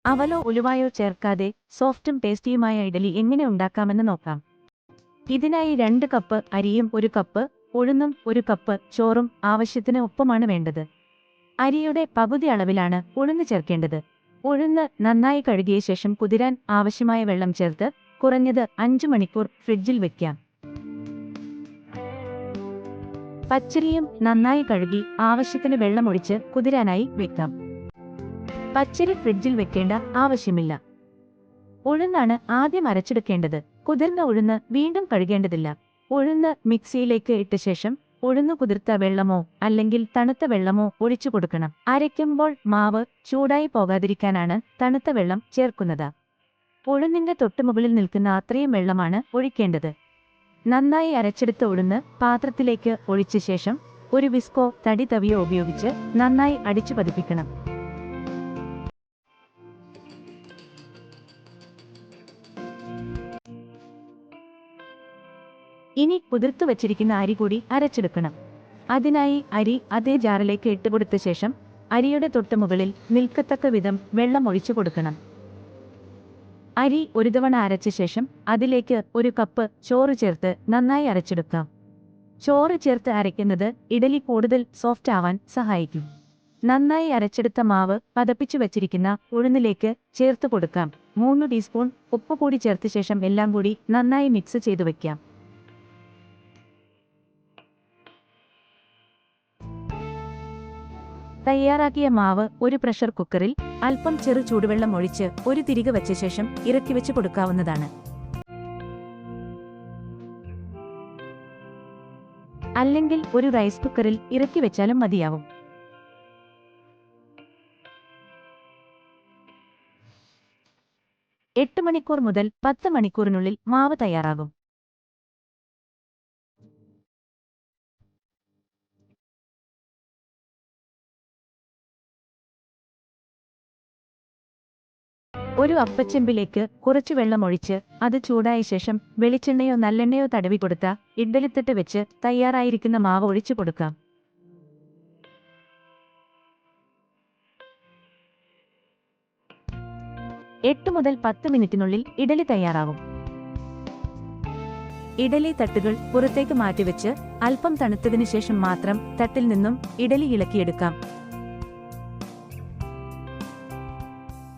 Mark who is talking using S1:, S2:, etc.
S1: അവലോ ഉലുവായോ ചേർക്കാതെ സോഫ്റ്റും ടേസ്റ്റിയുമായ ഇഡലി എങ്ങനെ ഉണ്ടാക്കാമെന്ന് നോക്കാം. ഇതിനായി 2 കപ്പ് അരിയും 1 കപ്പ് ഉഴുന്നും 1 കപ്പ് ചോറും ആവശ്യത്തിന് ഉപ്പുമാണ് വേണ്ടത്. അരിയുടെ പകുതി അളവിലാണ് ഉഴുന്ന് ചേർക്കേണ്ടത്. ഉഴുന്ന് നന്നായി കഴുകിയ ശേഷം കുതിരാൻ ആവശ്യമായ വെള്ളം ചേർത്ത് കുറഞ്ഞത് 5 മണിക്കൂർ ഫ്രിഡ്ജിൽ വെക്കാം. പച്ചരിയും നന്നായി കഴുകി ആവശ്യത്തിന് വെള്ളമൊഴിച്ച് കുതിരാനായി വെക്കാം. പച്ചരി ഫ്രിഡ്ജിൽ വെക്കേണ്ട ആവശ്യമില്ല. ഉഴുന്നാണ് ആദ്യം അരച്ചെടുക്കേണ്ടത്. കുതിർന്ന ഉഴുന്ന് വീണ്ടും കഴുകേണ്ടതില്ല. ഉഴുന്ന് മിക്സിയിലേക്ക് ഇട്ട ശേഷം ഉഴുന്നു കുതിർത്ത വെള്ളമോ അല്ലെങ്കിൽ തണുത്ത വെള്ളമോ ഒഴിച്ചു കൊടുക്കണം. അരയ്ക്കുമ്പോൾ മാവ് ചൂടായി പോകാതിരിക്കാനാണ് തണുത്ത വെള്ളം ചേർക്കുന്നത്. ഉഴുന്നിന്റെ തൊട്ടുമുകളിൽ നിൽക്കുന്ന അത്രയും വെള്ളമാണ് ഒഴിക്കേണ്ടത്. നന്നായി അരച്ചെടുത്ത ഉഴുന്ന് പാത്രത്തിലേക്ക് ഒഴിച്ച ശേഷം ഒരു വിസ്കോ തടി തവിയോ ഉപയോഗിച്ച് നന്നായി അടിച്ചു പതിപ്പിക്കണം. ഇനി കുതിർത്തു വച്ചിരിക്കുന്ന അരി കൂടി അരച്ചെടുക്കണം. അതിനായി അരി അതേ ജാറിലേക്ക് ഇട്ടുകൊടുത്ത ശേഷം അരിയുടെ തൊട്ടുമുകളിൽ നിൽക്കത്തക്ക വിധം വെള്ളം ഒഴിച്ചു കൊടുക്കണം. അരി ഒരു തവണ അരച്ച ശേഷം അതിലേക്ക് 1 കപ്പ് ചോറ് ചേർത്ത് നന്നായി അരച്ചെടുക്കാം. ചോറ് ചേർത്ത് അരയ്ക്കുന്നത് ഇഡലി കൂടുതൽ സോഫ്റ്റ് ആവാൻ സഹായിക്കും. നന്നായി അരച്ചെടുത്ത മാവ് പതപ്പിച്ചു വച്ചിരിക്കുന്ന ഉഴുന്നിലേക്ക് ചേർത്ത് കൊടുക്കാം. 3 ടീസ്പൂൺ ഉപ്പ് കൂടി ചേർത്ത ശേഷം എല്ലാം കൂടി നന്നായി മിക്സ് ചെയ്തു വയ്ക്കാം. തയ്യാറാക്കിയ മാവ് ഒരു പ്രഷർ കുക്കറിൽ അല്പം ചെറു ചൂടുവെള്ളം ഒഴിച്ച് ഒരു തിരികെ വച്ച ശേഷം ഇറക്കി വെച്ച് കൊടുക്കാവുന്നതാണ്. അല്ലെങ്കിൽ ഒരു റൈസ് കുക്കറിൽ ഇറക്കി വെച്ചാലും മതിയാവും. എട്ട് മണിക്കൂർ മുതൽ 10 മണിക്കൂറിനുള്ളിൽ മാവ് തയ്യാറാകും. ഒരു അപ്പച്ചെമ്പിലേക്ക് കുറച്ചു വെള്ളം ഒഴിച്ച് അത് ചൂടായ ശേഷം വെളിച്ചെണ്ണയോ നല്ലെണ്ണയോ തടവി കൊടുത്ത ഇഡ്ഡലിത്തട്ട് വെച്ച് തയ്യാറായിരിക്കുന്ന മാവ് ഒഴിച്ചു കൊടുക്കാം. എട്ട് മുതൽ 10 മിനിറ്റിനുള്ളിൽ ഇഡലി തയ്യാറാകും. ഇഡലി തട്ടുകൾ പുറത്തേക്ക് മാറ്റിവെച്ച് അല്പം തണുത്തതിനു ശേഷം മാത്രം തട്ടിൽ നിന്നും ഇഡലി ഇളക്കിയെടുക്കാം.